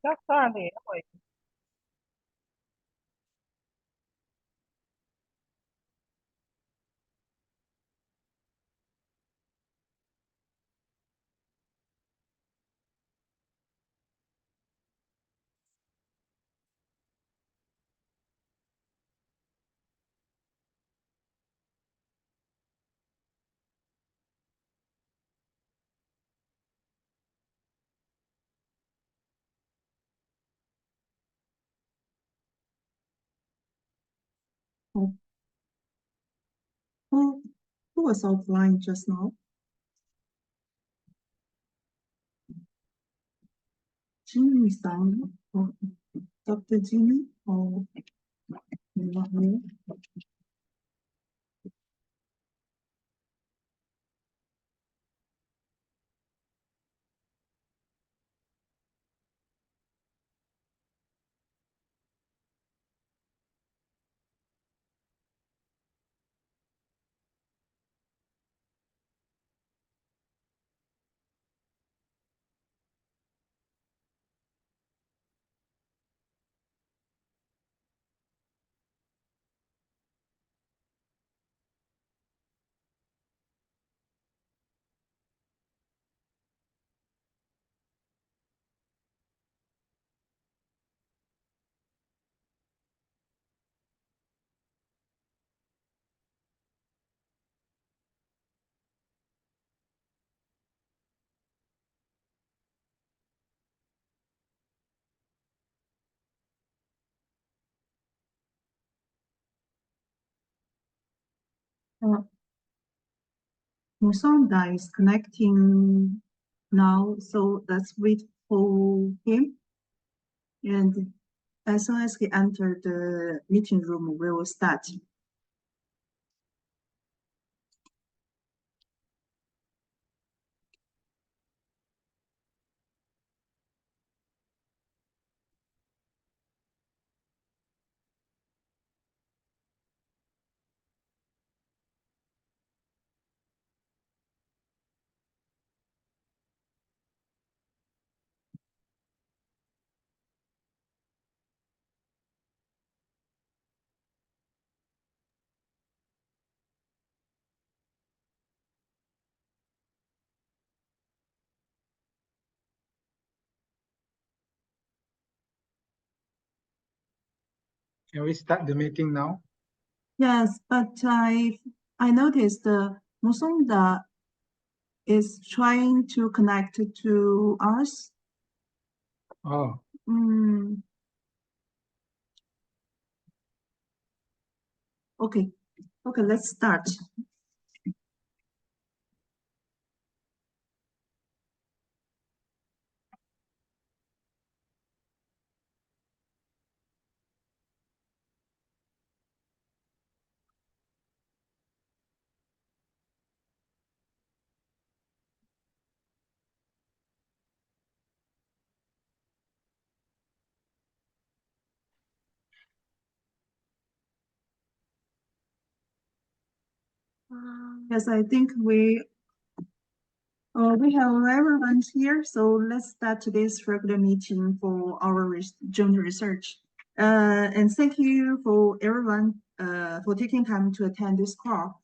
Já falei, oi. Oh, oh, who was offline just now? Jimmy-san? Oh, Dr. Jimmy? Oh, not me. Uh, Musonda is connecting now, so let's wait for him. And as soon as he enters the meeting room, we will start. Can we start the meeting now? Yes, but I noticed Musonda is trying to connect to us. Oh, Mm, okay, let's start. Yes, I think we have everyone here, so let's start today's regular meeting for our joint research. And thank you for everyone for taking time to attend this call.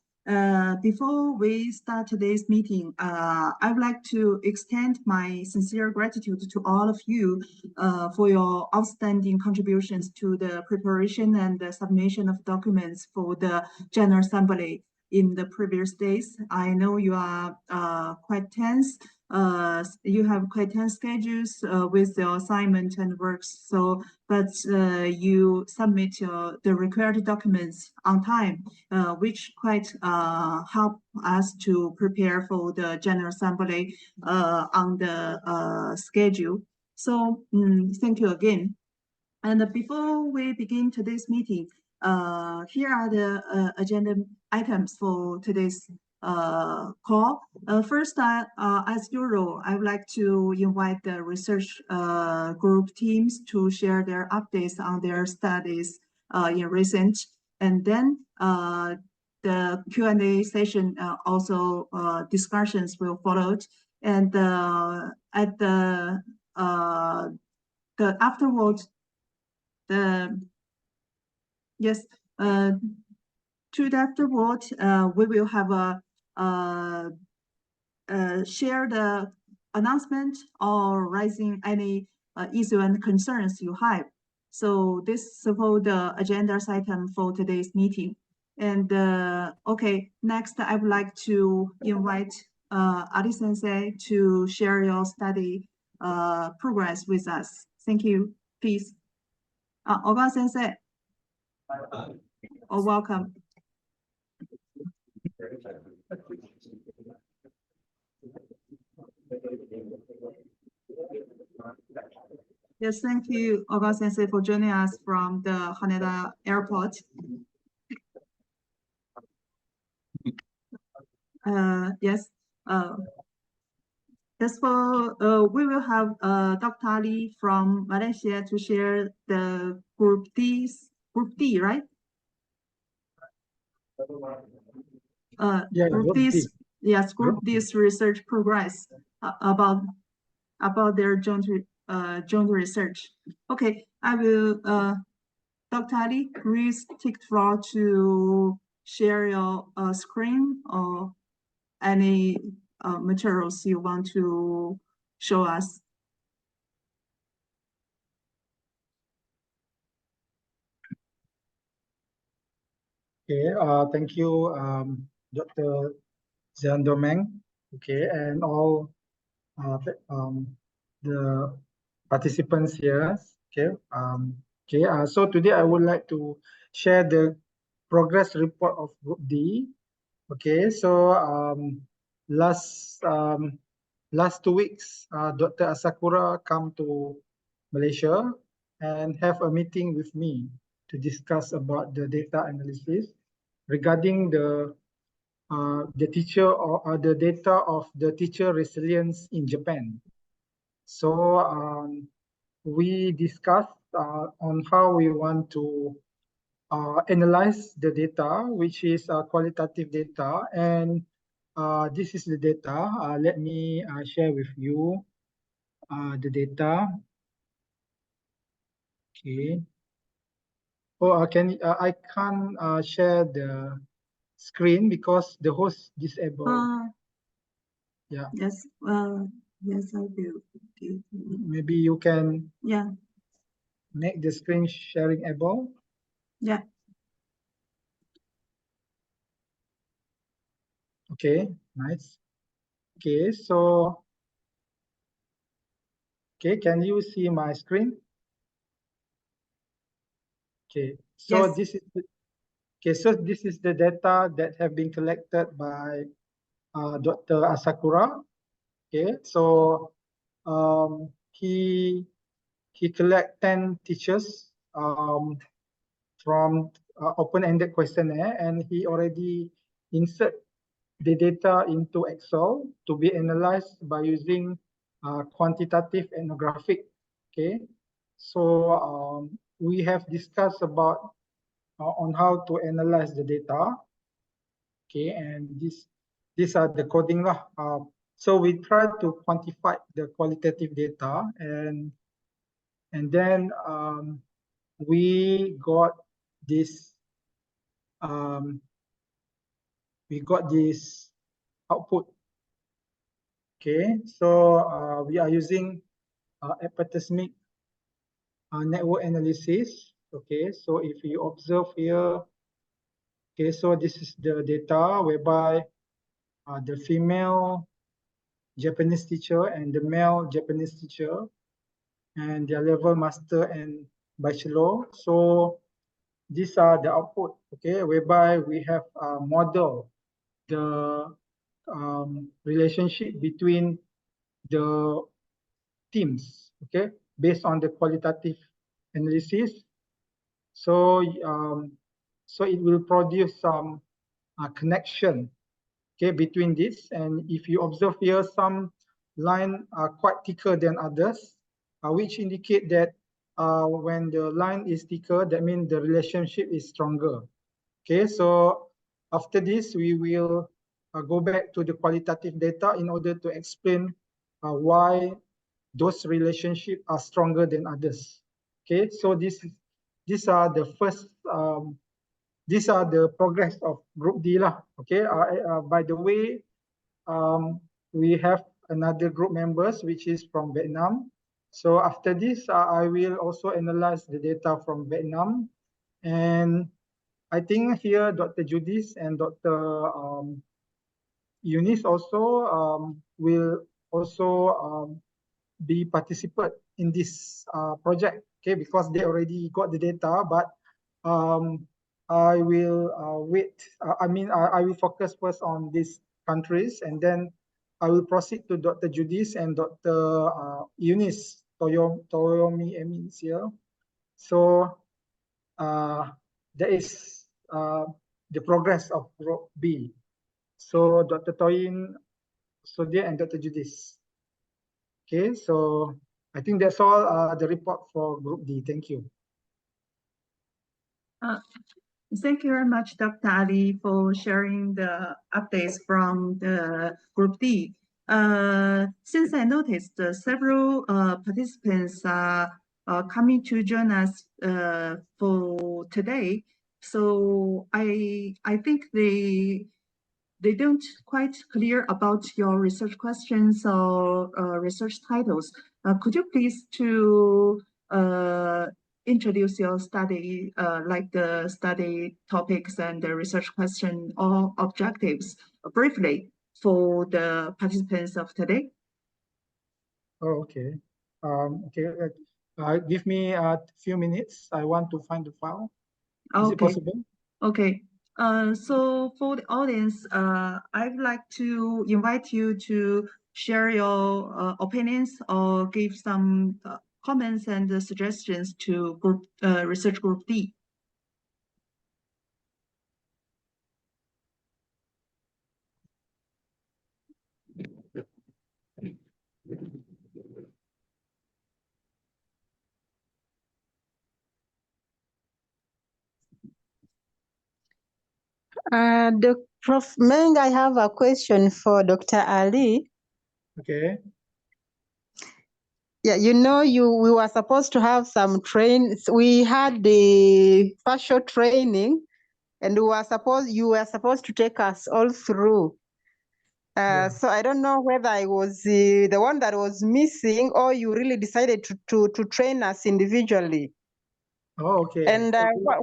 Before we start today's meeting, I would like to extend my sincere gratitude to all of you for your outstanding contributions to the preparation and the submission of documents for the General Assembly in the previous days. I know you are quite tense. You have quite tense schedules with your assignment and works. So, but you submit the required documents on time, which quite help us to prepare for the General Assembly on the schedule. So, thank you again. And before we begin today's meeting, here are the agenda items for today's call. First, as usual, I would like to invite the research group teams to share their updates on their studies in recent. And then the Q&A session, also discussions will follow. And at the afterwards, yes, to the afterward, we will have share the announcement or raising any issue and concerns you have. So this support the agenda item for today's meeting. And okay, next I would like to invite Ari Sensei to share your study progress with us. Thank you. Please. Oga Sensei. Oh, welcome. Yes, thank you, Oga Sensei, for joining us from the Haneda Airport. Yes. As for we will have Dr. Ali from Malaysia to share the group D, right? Yeah, group group D. D. Yes, group D's research progress about their joint research. Okay, I will. Dr. Ali, please take the floor to share your screen or any materials you want to show us. Okay, thank you, Dr. Ziandomeng. Okay, and all the participants here. Okay, so today I would like to share the progress report of Group D. Okay, so last 2 weeks, Dr. Asakura come to Malaysia and have a meeting with me to discuss about the data analysis regarding the teacher or the data of the teacher resilience in Japan. So we discussed on how we want to analyze the data, which is qualitative data, and this is the data. Let me share with you the data. Okay. Oh, I can't share the screen because the host disabled. Yeah. Yes. Yes, I will. Maybe you can. Yeah. Make the screen sharing able. Yeah. Okay. Nice. Okay. So. Okay. Can you see my screen? Okay. So yes. This is. Okay, so this is the data that have been collected by Dr. Asakura. Okay, so he collect 10 teachers from open-ended questionnaire, and he already insert the data into Excel to be analyzed by using quantitative ethnographic. Okay, so we have discussed about on how to analyze the data. Okay, and these are the coding lah. So we try to quantify the qualitative data, and then we got this output. Okay, so we are using epistemic network analysis. Okay, so if you observe here, okay, so this is the data whereby the female Japanese teacher and the male Japanese teacher and their level master and bachelor. So these are the output, okay, whereby we have modeled the relationship between the teams, okay, based on the qualitative analysis. So so it will produce some connection, okay, between this. And if you observe here, some line are quite thicker than others, which indicate that when the line is thicker, that means the relationship is stronger. Okay, so after this, we will go back to the qualitative data in order to explain why those relationships are stronger than others. Okay, so these are the first these are the progress of Group D lah. Okay, by the way, we have another group members which is from Vietnam. So after this, I will also analyze the data from Vietnam, and I think here Dr. Judith and Dr. Eunice also will also be participant in this project, okay, because they already got the data, but I will wait. I will focus first on these countries, and then I will proceed to Dr. Judith and Dr. Eunice Toyomi is here. So that is the progress of Group B. So Dr. Toyin, Sodia, and Dr. Judith. Okay, so I think that's all the report for Group D. Thank you. Thank you very much, Dr. Ali, for sharing the updates from the Group D. Since I noticed several participants are coming to join us for today, so I think they don't quite clear about your research questions or research titles. Could you please to introduce your study, like the study topics and the research question or objectives briefly for the participants of today? Oh, okay. Okay. Give me a few minutes. I want to find the file. Is it possible? Okay. So for the audience, I'd like to invite you to share your opinions or give some comments and suggestions to research group D. Prof. Meng, I have a question for Dr. Ali. Okay. Yeah, you know, we were supposed to have some trains. We had the partial training, and you were supposed to take us all through. Yeah. So I don't know whether I was the one that was missing, or you really decided to train us individually. Oh, okay. And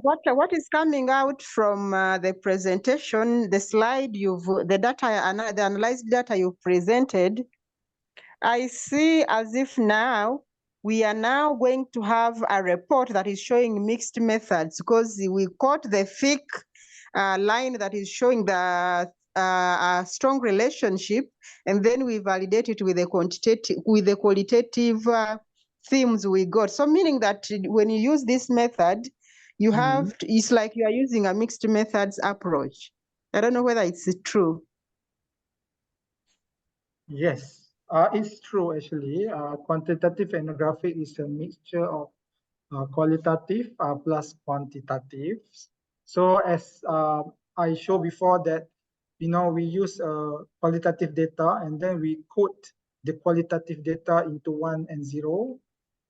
what is coming out from the presentation, the slide the analyzed data you presented, I see as if now we are now going to have a report that is showing mixed methods, because we caught the thick line that is showing the a strong relationship, and then we validate it with the qualitative themes we got. So meaning that when you use this method, you have it's like you are using a mixed methods approach. I don't know whether it's true. Yes, it's true actually. Quantitative ethnographic is a mixture of qualitative plus quantitative. So as I showed before that, you know, we use qualitative data, and then we code the qualitative data into 1 and 0,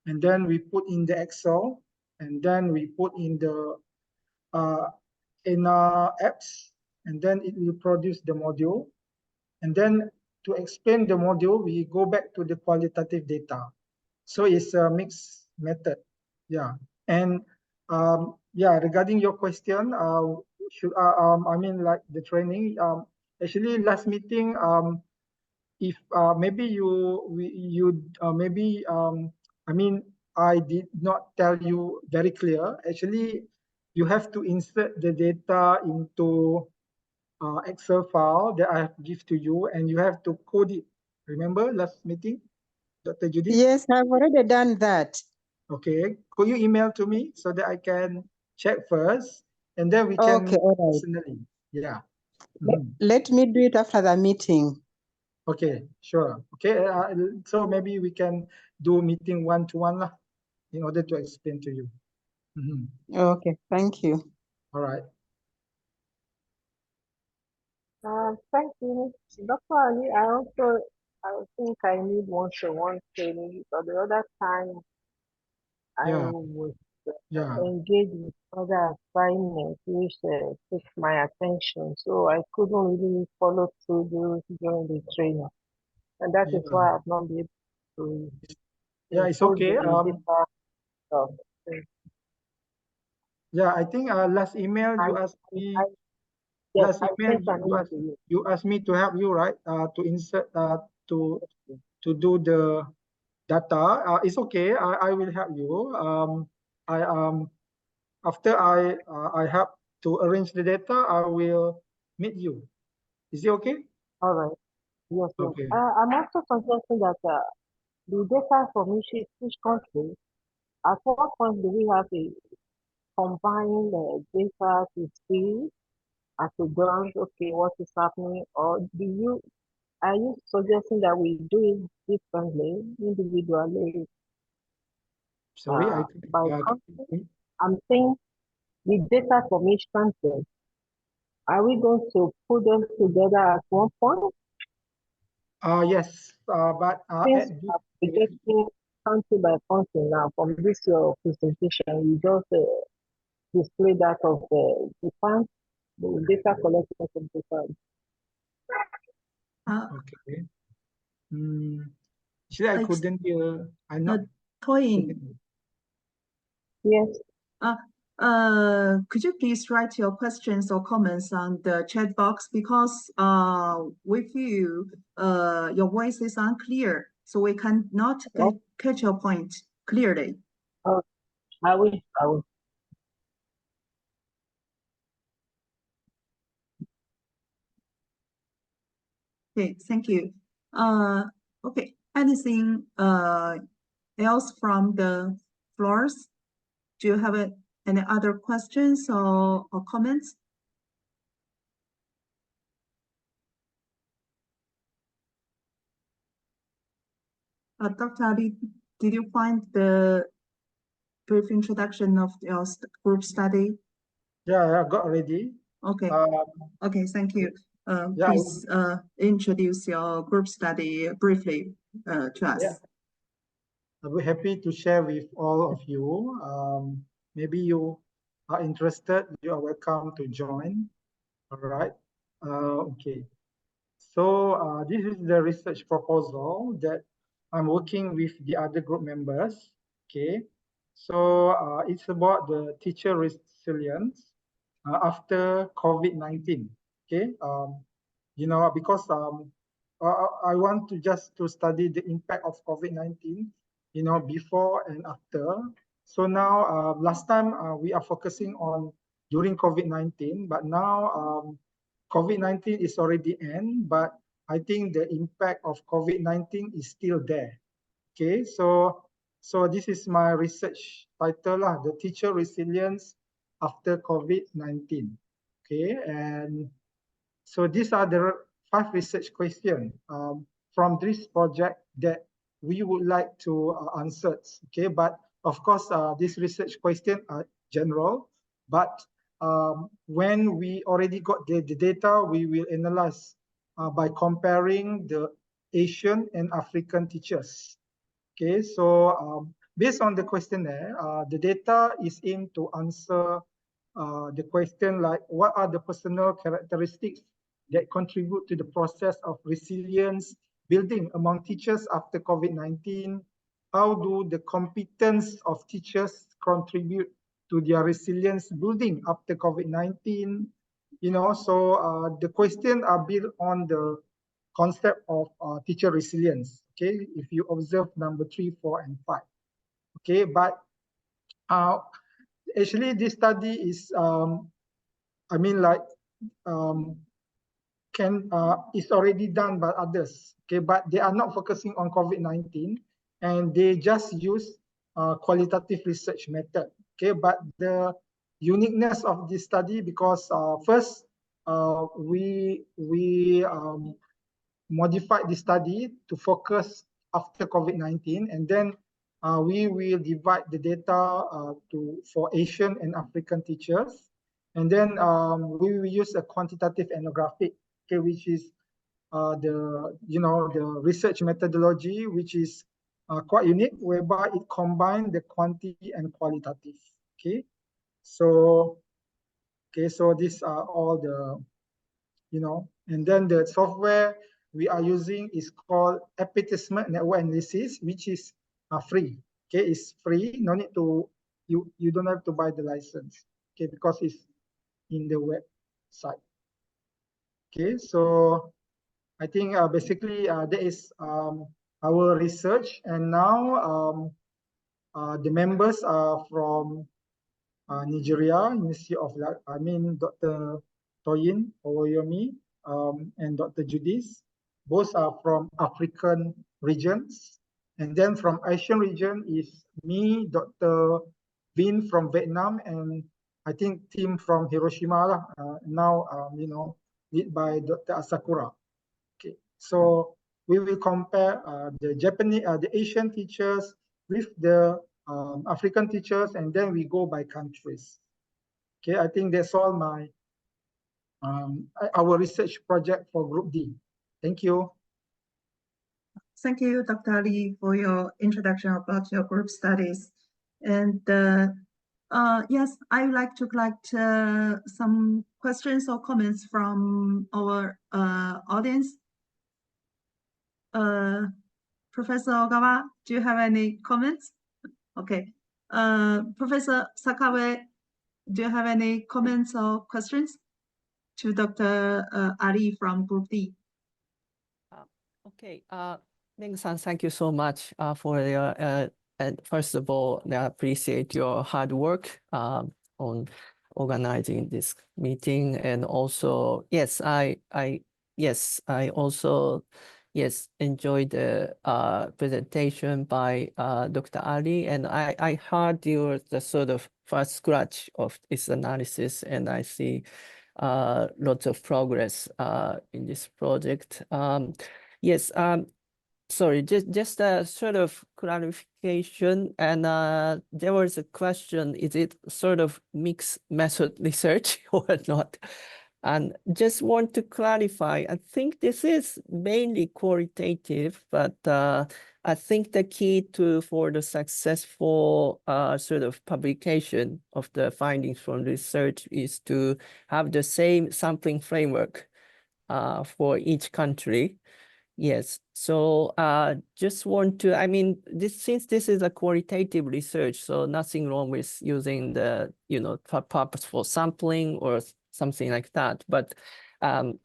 and then we put in the Excel, and then we put in the apps, and then it will produce the module. And then to explain the module, we go back to the qualitative data. So it's a mixed method. Yeah. And yeah, regarding your question, I mean, like the training, actually last meeting, if maybe I mean, I did not tell you very clear. Actually, you have to insert the data into Excel file that I have give to you, and you have to code it. Remember last meeting, Dr. Judy? Yes, I've already done that. Okay, could you email to me so that I can check first, and then we can Okay, all right. personally. Yeah. Let me do it after the meeting. Okay, sure. Okay, so maybe we can do meeting one-to-one lah, in order to explain to you. Okay, thank you. All right. Thank you, Dr. Ali. I also I think I need one-to-one training, but the other time I Yeah, was yeah, engaged with other assignments which took my attention, so I couldn't really follow through those during the training, and that is yeah, why I've not been able to yeah. It's input okay. the data stuff. Yeah. I think last email you And asked I, me. yes, Last I email sent an email to you. you asked me to help you, right? To insert to do the data. It's okay. I will help you. I after I help to arrange the data, I will meet you. Is it okay? All right. Yes, yes. Okay. I'm also suggesting that the data from each country, at what point do we have a combined data to see as a glance, okay, what is happening, or are you suggesting that we do it differently, individually, Sorry, by country? I'm saying the data from each country, are we going to put them together at one point? yes, but Since we're getting country by country now, from this your presentation, you just display that of Japan, the data collected from Japan. okay. Actually, I Ex- couldn't hear. I'm not. Toyin, Yes. could you please write your questions or comments on the chat box, because with you, your voice is unclear, so we cannot catch your point clearly. Oh, I will. Okay, thank you. Okay, anything else from the floors? Do you have any other questions or comments? Dr. Ali, did you find the brief introduction of your group study? Yeah, I got ready. Okay. Okay, thank you. Yeah, Please introduce your group study briefly to us. Yeah. I'll be happy to share with all of you. Maybe you are interested, you are welcome to join. All right. Okay. So this is the research proposal that I'm working with the other group members. Okay. So it's about the teacher resilience after COVID-19. Okay. You know, because I want to just to study the impact of COVID-19, you know, before and after. So now, last time we are focusing on during COVID-19, but now COVID-19 is already end, but I think the impact of COVID-19 is still there. Okay, so this is my research title lah, the teacher resilience after COVID-19. Okay, and so these are the 5 research questions from this project that we would like to answer. Okay, but of course, these research questions are general, but when we already got the data, we will analyze by comparing the Asian and African teachers. Okay, so based on the questionnaire, the data is aimed to answer the question like, what are the personal characteristics that contribute to the process of resilience building among teachers after COVID-19? How do the competence of teachers contribute to their resilience building after COVID-19? You know, so the questions are built on the concept of teacher resilience. Okay, if you observe number 3, 4, and 5. Okay, but actually this study is I mean, like, is already done by others. Okay, but they are not focusing on COVID-19, and they just use qualitative research method. Okay, but the uniqueness of this study, because first we modified the study to focus after COVID-19, and then we will divide the data for Asian and African teachers, and then we will use a quantitative ethnographic, okay, which is the research methodology, which is quite unique, whereby it combines the quantity and qualitative. Okay, so these are all the, and then the software we are using is called epitesment network analysis, which is free. Okay, it's free. No need to, you don't have to buy the license. Okay, because it's in the website. Okay, so I think basically that is our research, and now the members are from Nigeria, University of, Dr. Toyin Owoyomi and Dr. Judith. Both are from African regions. And then from Asian region is me, Dr. Vin from Vietnam, and I think team from Hiroshima, now, led by Dr. Asakura. Okay, so we will compare the Japanese, the Asian teachers with the African teachers, and then we go by countries. Okay, I think that's all my our research project for Group D. Thank you. Thank you, Dr. Lee, for your introduction about your group studies. And yes, I would like to collect some questions or comments from our audience. Professor Ogawa, do you have any comments? Okay. Professor Sakawe, do you have any comments or questions to Dr. Ali from Group D? Okay. Meng-san, thank you so much for your, and first of all, I appreciate your hard work on organizing this meeting. And also, yes, I also enjoyed the presentation by Dr. Ali, and I heard the sort of first scratch of this analysis, and I see lots of progress in this project. Sorry, just a sort of clarification, and there was a question, is it sort of mixed method research or not? And just want to clarify, I think this is mainly qualitative, but I think the key for the successful sort of publication of the findings from research is to have the same sampling framework for each country. Yes, so just want to, since this is a qualitative research, so nothing wrong with using the, purposeful sampling or something like that. But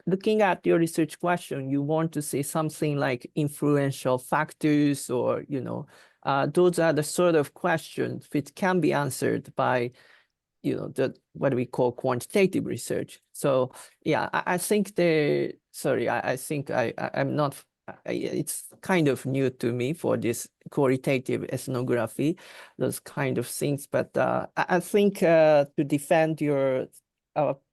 looking at your research question, you want to say something like influential factors, or, those are the sort of questions which can be answered by, what we call quantitative research. So yeah, I think I'm not, it's kind of new to me for this qualitative ethnography, those kind of things. But I think to defend your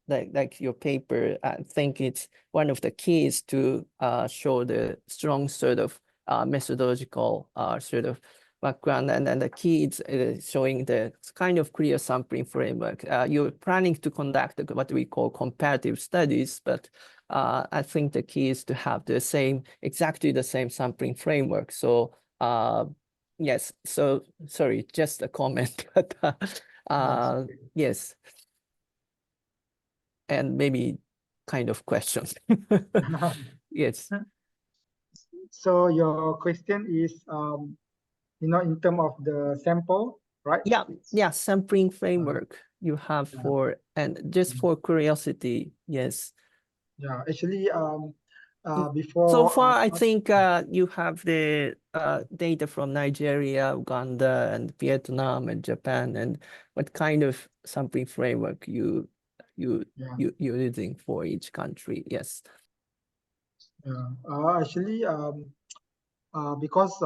like your paper, I think it's one of the keys to show the strong sort of methodological sort of background, and then the key is showing the kind of clear sampling framework. You're planning to conduct what we call comparative studies, but I think the key is to have exactly the same sampling framework. So yes, so sorry, just a comment, but yes, and maybe kind of questions. Yes. So your question is, in terms of the sample, right? Yeah, sampling framework you have for, and just for curiosity, yes. Yeah, actually, before. So far, I think you have the data from Nigeria, Uganda, and Vietnam, and Japan, and what kind of sampling framework you're using for each country? Yes. Yeah, actually, because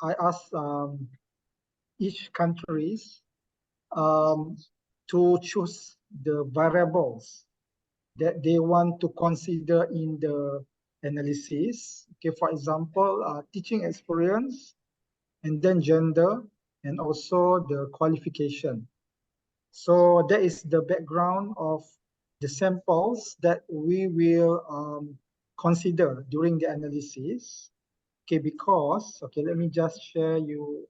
I asked each countries to choose the variables that they want to consider in the analysis. Okay, for example, teaching experience, and then gender, and also the qualification. So that is the background of the samples that we will consider during the analysis. Okay, because, okay, let me just share you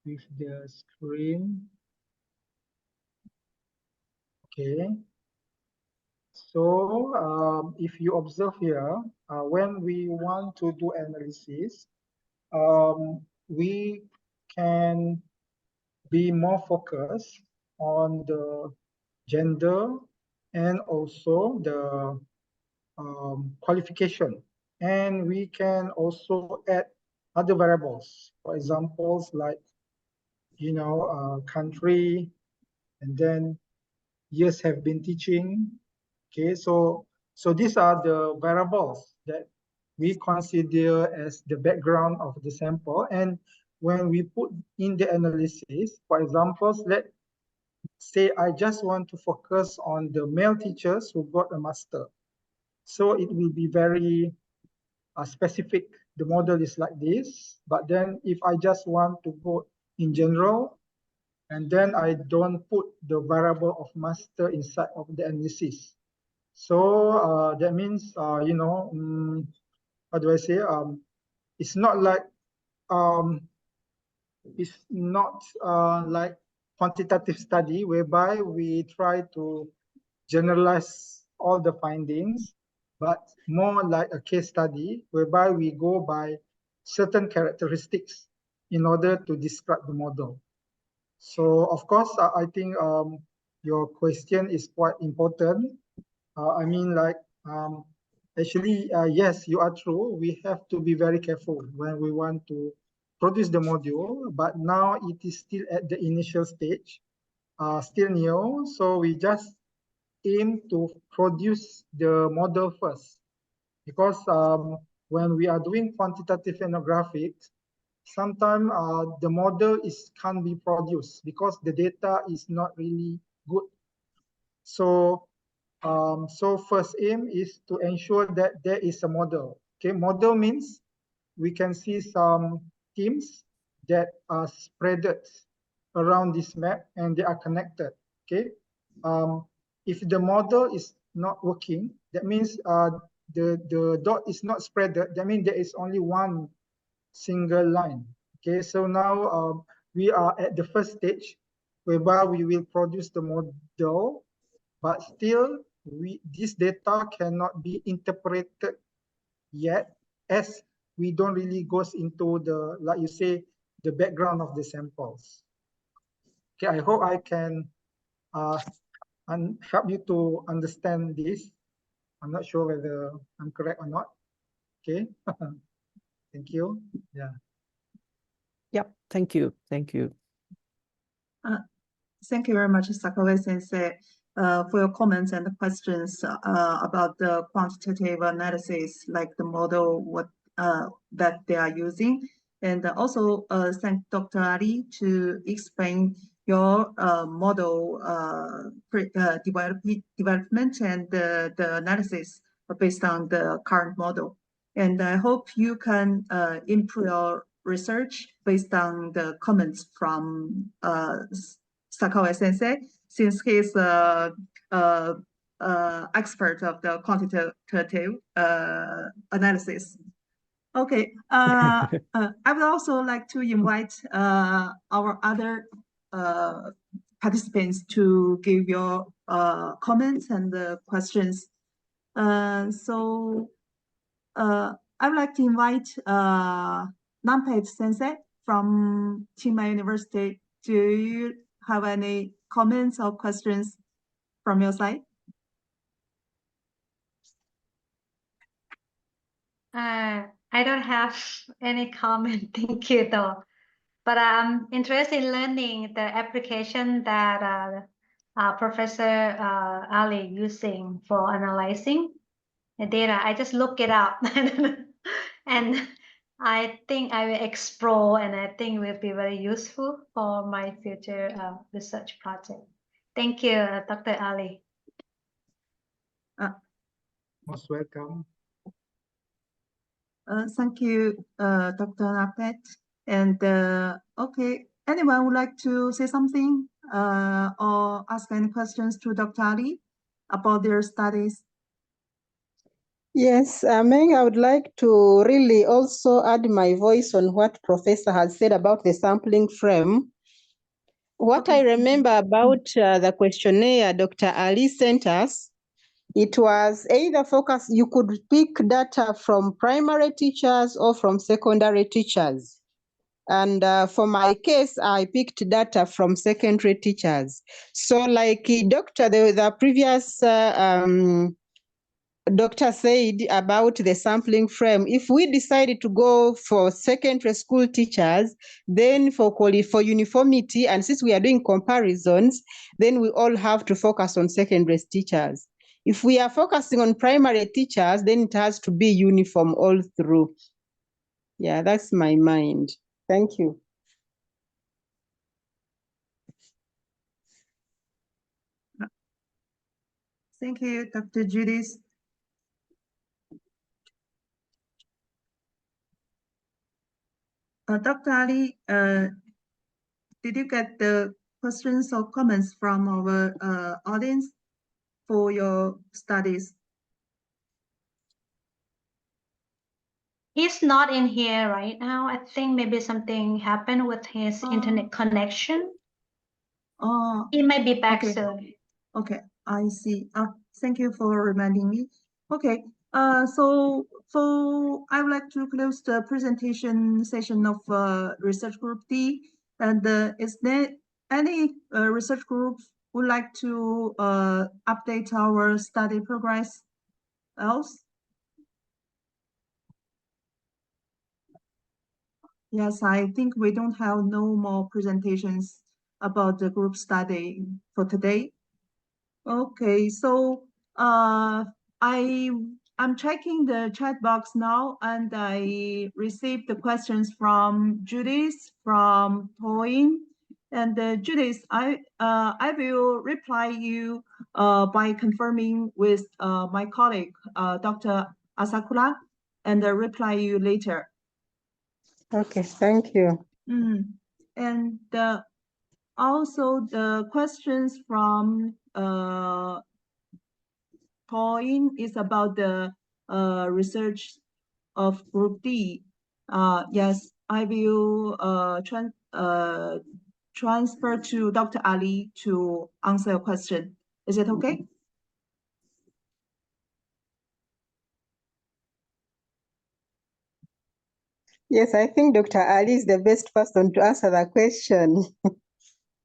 with the screen. Okay. So if you observe here, when we want to do analysis, we can be more focused on the gender and also the qualification. And we can also add other variables, for examples like, you know, country, and then years have been teaching. Okay, so these are the variables that we consider as the background of the sample. And when we put in the analysis, for example, let's say I just want to focus on the male teachers who got a master. So it will be very specific. The model is like this. But then if I just want to go in general, and then I don't put the variable of master inside of the analysis. So that means, you know, how do I say? It's not like like quantitative study whereby we try to generalize all the findings, but more like a case study whereby we go by certain characteristics in order to describe the model. So of course, I think your question is quite important. I mean, like, actually, yes, you are true. We have to be very careful when we want to produce the module, but now it is still at the initial stage, still new. So we just aim to produce the model first, because when we are doing quantitative ethnographics, sometimes the model can't be produced because the data is not really good. So first aim is to ensure that there is a model. Okay, model means we can see some themes that are spread around this map and they are connected. Okay, if the model is not working, that means the dot is not spread. That means there is only one single line. Okay, so now we are at the first stage whereby we will produce the model, but still this data cannot be interpreted yet, as we don't really goes into the, like you say, the background of the samples. Okay, I hope I can help you to understand this. I'm not sure whether I'm correct or not. Okay. Thank you. Yeah. Yep. Thank you. Thank you. Thank you very much, Sakaue Sensei, for your comments and the questions about the quantitative analysis, like the model, what that they are using. And also thank Dr. Ali to explain your model development and the analysis based on the current model. And I hope you can improve your research based on the comments from Sakaue Sensei, since he's expert of the quantitative analysis. Okay, I would also like to invite our other participants to give your comments and questions. So I would like to invite Nampet Sensei from Chiba University. Do you have any comments or questions from your side? I don't have any comment, thank you though. But I'm interested in learning the application that Professor Ali using for analyzing the data. I just look it up and I think I will explore, and I think it will be very useful for my future research project. Thank you, Dr. Ali. Most welcome. Thank you, Dr. Nampet. And okay, anyone would like to say something or ask any questions to Dr. Ali about their studies? Yes, Meng, I would like to really also add my voice on what Professor has said about the sampling frame. What I remember about the questionnaire Dr. Ali sent us, it was either focus, you could pick data from primary teachers or from secondary teachers. And for my case, I picked data from secondary teachers. So like the previous doctor said about the sampling frame, if we decided to go for secondary school teachers, then for uniformity, and since we are doing comparisons, then we all have to focus on secondary teachers. If we are focusing on primary teachers, then it has to be uniform all through. Yeah, that's my mind. Thank you. Thank you, Dr. Judith. Dr. Ali, did you get the questions or comments from our audience for your studies? He's not in here right now. I think maybe something happened with his internet connection. He might be back okay. soon. Okay, I see. Thank you for reminding me. Okay, so I would like to close the presentation session of research group D. And is there any research groups would like to update our study progress else? Yes, I think we don't have no more presentations about the group study for today. Okay, so I'm checking the chat box now, and I received the questions from Judith, from Toyin, and Judith, I will reply you by confirming with my colleague Dr. Asakura, and reply you later. Okay, thank you. And also the questions from point is about the research of group D. Yes, I will transfer to Dr. Ali to answer your question. Is it okay? Yes, I think Dr. Ali is the best person to answer the question.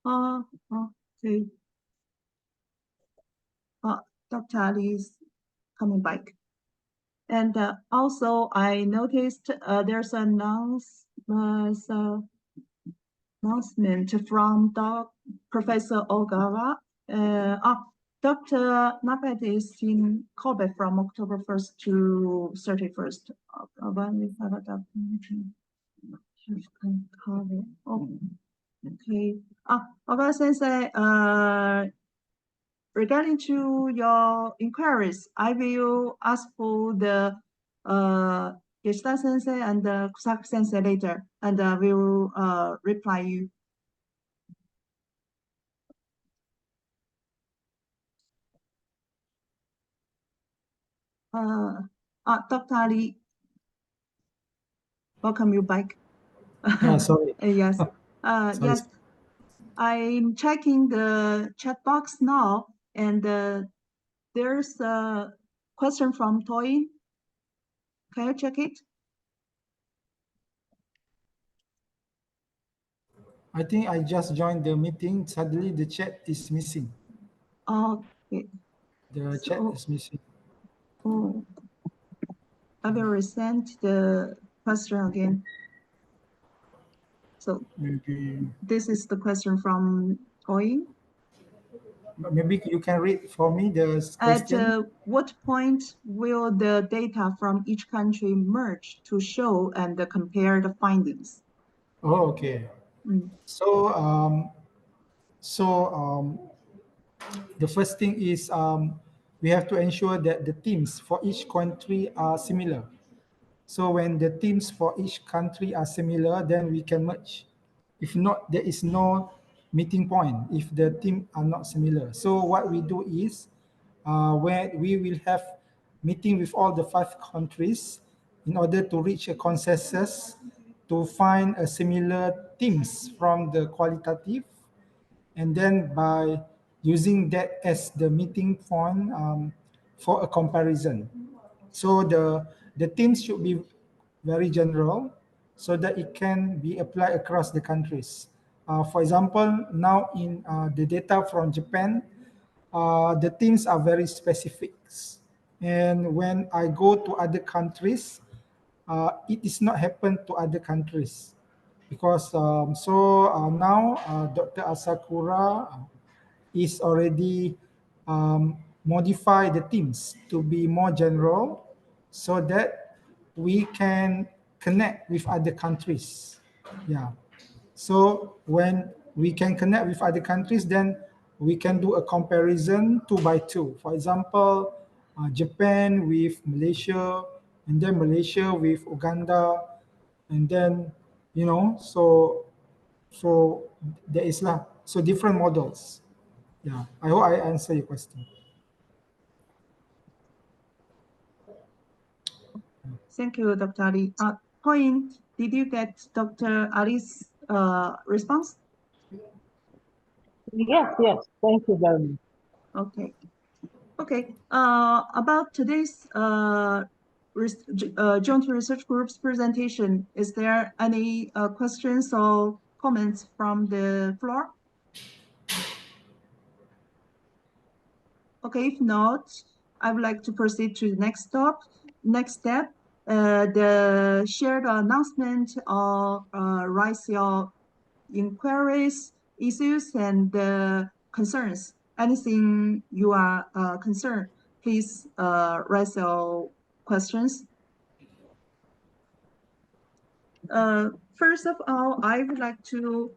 Okay. Dr. Ali is coming back. And also, I noticed there's an announcement from Professor Ogawa. Dr. Nabet is in Kobe from October 1st to 31st. When we have a documentation. Oh, okay. Ogawa Sensei, regarding to your inquiries, I will ask for the Yoshida Sensei and the Kusaka Sensei later, and will reply you. Dr. Ali, welcome you back. Sorry. Yes. Sorry. Yes. I'm checking the chat box now, and there's a question from Toyin. Can you check it? I think I just joined the meeting. Suddenly the chat is missing. Okay. The chat is missing. Oh, I will resend the question again. So maybe this is the question from Toyin. Maybe you can read for me the question. At what point will the data from each country merge to show and compare the findings? Oh, okay. So, the first thing is we have to ensure that the teams for each country are similar. So when the teams for each country are similar, then we can merge. If not, there is no meeting point if the team are not similar. So what we do is where we will have meeting with all the 5 countries in order to reach a consensus to find a similar themes from the qualitative, and then by using that as the meeting point for a comparison. So the themes should be very general so that it can be applied across the countries. For example, now in the data from Japan, the themes are very specific. And when I go to other countries, it is not happen to other countries. Because now Dr. Asakura is already modify the themes to be more general so that we can connect with other countries. Yeah. So when we can connect with other countries, then we can do a comparison 2 by 2. For example, Japan with Malaysia, and then Malaysia with Uganda, and then, you know, so there is so different models. Yeah, I hope I answer your question. Thank you, Dr. Ali. Coin, did you get Dr. Ali's response? Yes, yes. Thank you very much. Okay. Okay. About today's joint research group's presentation, is there any questions or comments from the floor? Okay, if not, I would like to proceed to the next step. The shared announcement or raise your inquiries, issues, and concerns. Anything you are concerned, please raise your questions. First of all, I would like to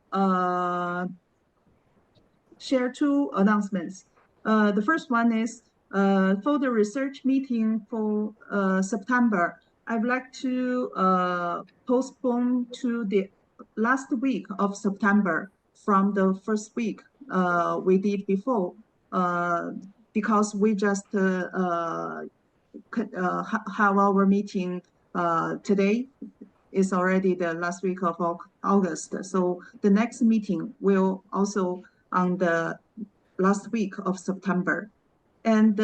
share 2 announcements. The first one is for the research meeting for September, I would like to postpone to the last week of September from the first week we did before, because we just have our meeting today. Is already the last week of August. So the next meeting will also on the last week of September. And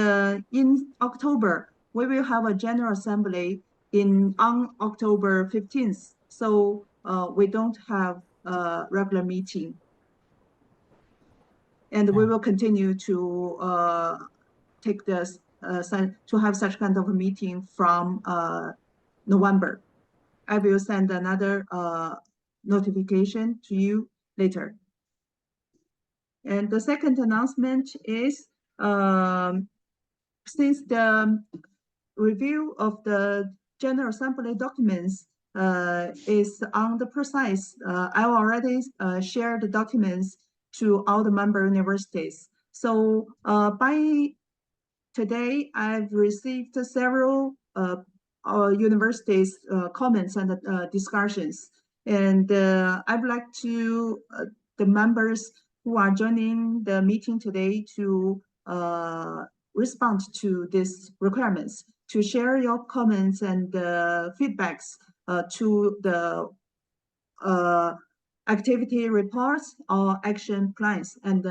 in October, we will have a general assembly on October 15th. So we don't have a regular meeting. And we will continue to take this, to have such kind of a meeting from November. I will send another notification to you later. And the second announcement is, since the review of the General Assembly documents is on the process, I already shared the documents to all the member universities. So by today, I've received several universities' comments and discussions. And I would like to the members who are joining the meeting today to respond to these requirements, to share your comments and feedbacks to the activity reports or action plans, and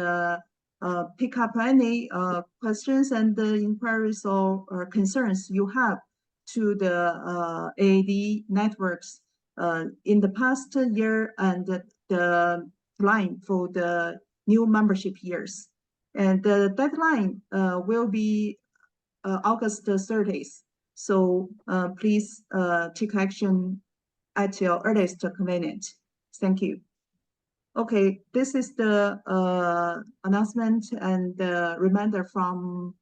pick up any questions and inquiries or concerns you have to the AAD networks in the past year and the line for the new membership years. And the deadline will be August 30th. So please take action at your earliest convenience. Thank you. Okay, this is the announcement and reminder from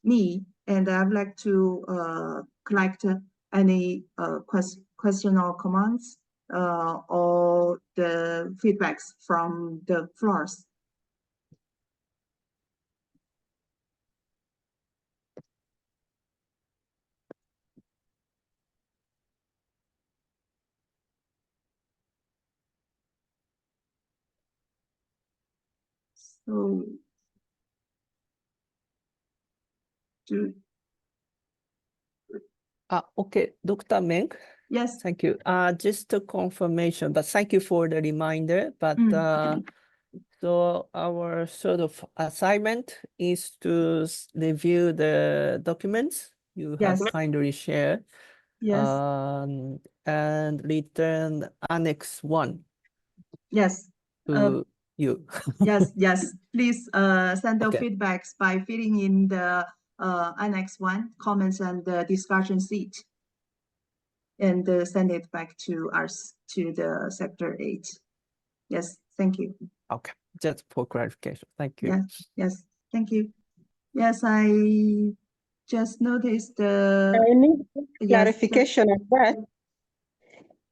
me, and I would like to collect any question or comments or the feedbacks from the floors. So, Okay, Dr. Meng. Yes. Thank you. Just a confirmation, but thank you for the reminder. But so our sort of assignment is to review the documents you have kindly shared. Yes. And return Annex 1. Yes. To you. Yes. Please send the Okay. feedbacks by filling in the Annex 1 comments and the discussion sheet, and send it back to us, to the Sector 8. Yes, thank you. Okay, just for clarification. Thank you. Yes, thank you. Yes, I just noticed the. I need clarification of that.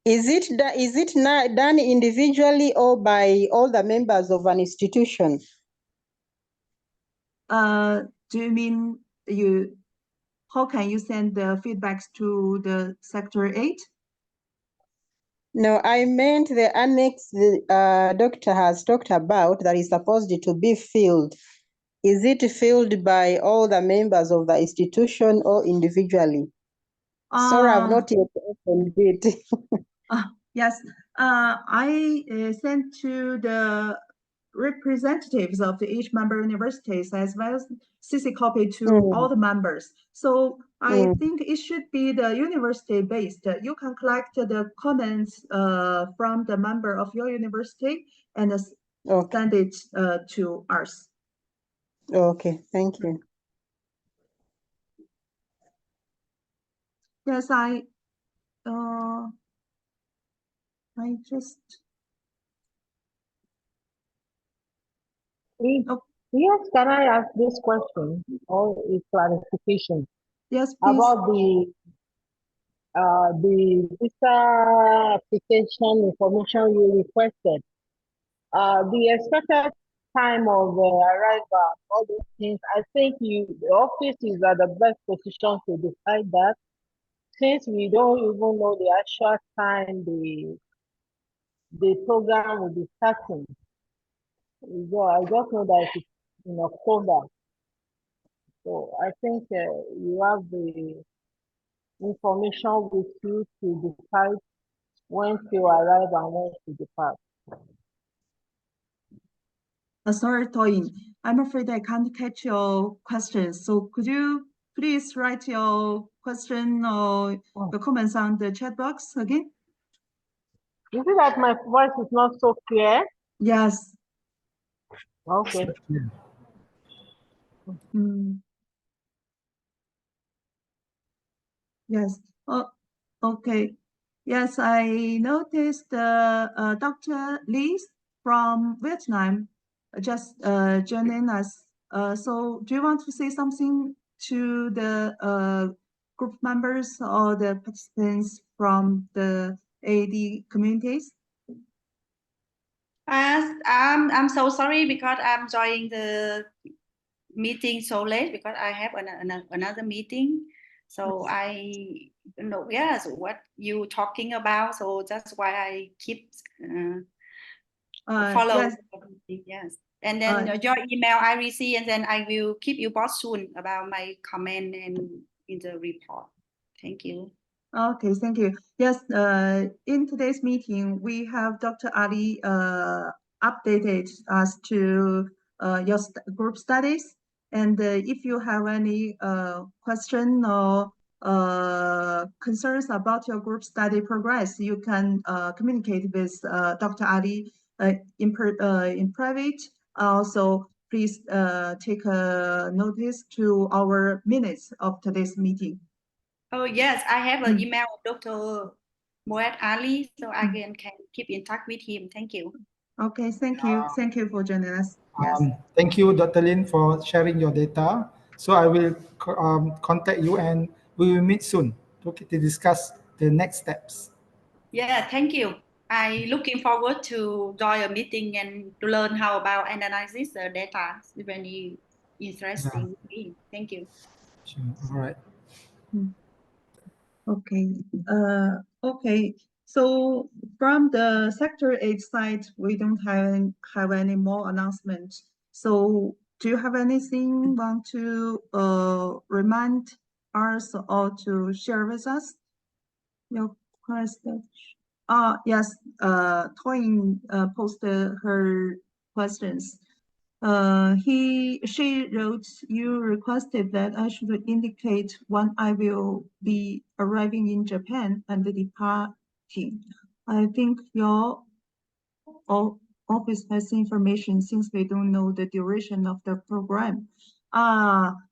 Is it not done individually or by all the members of an institution? Do you mean how can you send the feedbacks to the Sector 8? No, I meant the annex the doctor has talked about that is supposed to be filled. Is it filled by all the members of the institution or individually? Sorry, I've not yet opened it. Yes, I sent to the representatives of each member universities as well as CC copy to all the members. So I think it should be the university based. You can collect the comments from the member of your university and send it to us. Okay, thank you. Yes, I just. Yes, can I ask this question or a clarification? Yes, please. About the visa application information you requested. The expected time of arrival, all those things. I think the office is at the best position to decide that, since we don't even know the actual time the program will be starting. I just know that it's in October. So I think you have the information with you to decide when to arrive and when to depart. Sorry, Toyin. I'm afraid I can't catch your question. So could you please write your question or the comments on the chat box again? Is it that my voice is not so clear? Yes. Okay. Yes. Okay. Yes, I noticed Dr. Lee from Vietnam just joining us. So do you want to say something to the group members or the participants from the AD communities? I'm so sorry because I'm joining the meeting so late because I have another meeting. So I don't know, yes, what you talking about. So that's why I keep follow. Yes. And then your email I receive, and then I will keep you posted soon about my comment and in the report. Thank you. Okay, thank you. Yes, in today's meeting, we have Dr. Ali updated us to your group studies. And if you have any question or concerns about your group study progress, you can communicate with Dr. Ali in private. Also, please take a notice to our minutes of today's meeting. Oh yes, I have an email of Dr. Moed Ali, so I can keep in touch with him. Thank you. Okay, thank you. Thank you for joining us. Yes. Thank you, Dr. Lin, for sharing your data. So I will contact you and we will meet soon to discuss the next steps. Yeah, thank you. I looking forward to join a meeting and to learn how about analysis the data. It's very interesting. Thank you. Sure. All right. Okay. Okay. So from the Sector 8 side, we don't have any more announcements. So do you have anything want to remind us all to share with us your question. Yes, Toyin posted her questions. She wrote, you requested that I should indicate when I will be arriving in Japan and departing. I think your office has information since we don't know the duration of the program.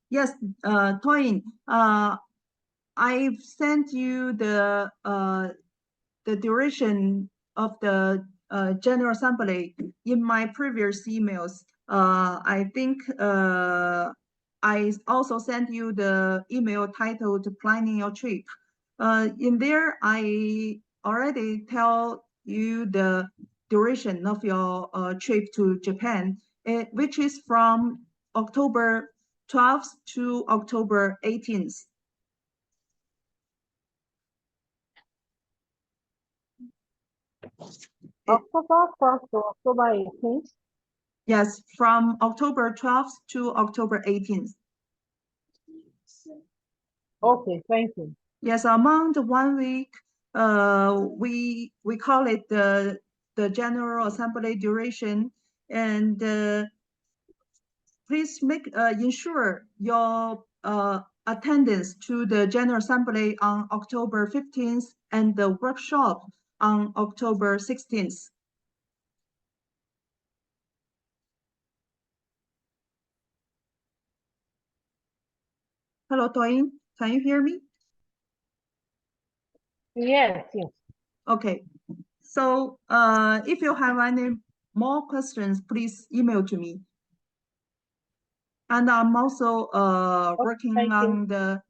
Yes, Toyin, I've sent you the duration of the General Assembly in my previous emails. I think I also sent you the email titled Planning Your Trip. In there, I already tell you the duration of your trip to Japan, which is from October 12th to October 18th. October 1st to October 18th. Yes, from October 12th to October 18th. Okay, thank you. Yes, among the 1 week, we call it the General Assembly duration, and please ensure your attendance to the General Assembly on October 15th and the workshop on October 16th. Hello, Toyin, can you hear me? Yes, yes. Okay, so if you have any more questions, please email to me. And I'm also working thank you. on the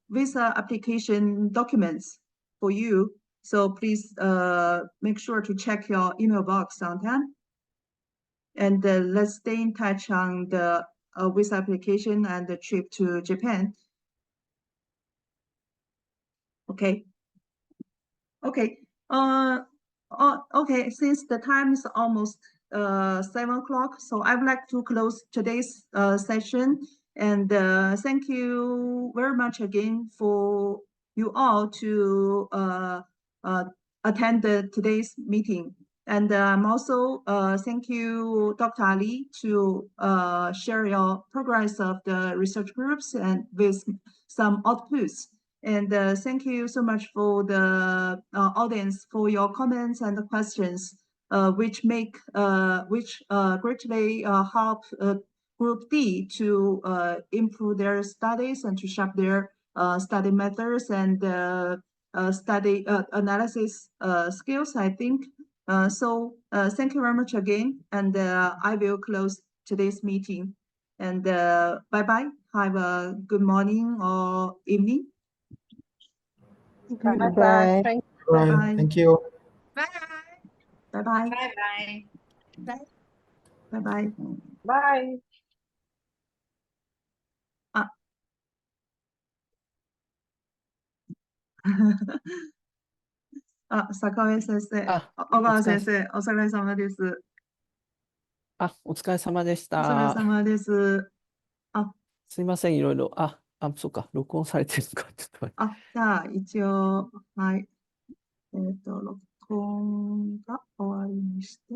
visa application documents for you. So please make sure to check your email box on time. And let's stay in touch on the visa application and the trip to Japan. Okay. Okay. Okay. Since the time is almost 7 o'clock, so I would like to close today's session. And thank you very much again for you all to attend today's meeting. And also thank you, Dr. Ali, to share your progress of the research groups and with some outputs. And thank you so much for the audience for your comments and questions, which greatly help Group D to improve their studies and to shape their study methods and study analysis skills, I think. So thank you very much again, and I will close today's meeting. And bye-bye. Have a good morning or evening. Bye-bye. Bye. Thank you. Right. Bye. Thank you. Bye-bye. Bye bye. Bye-bye. Bye. 坂上先生、あ、小川先生、お疲れ様です。お疲れ様でしお疲れた。様です。すいません、いろいろ。そうか、録音されてるのか。ちょっと待って。じゃあ、一応、はい。録音が終わりにして。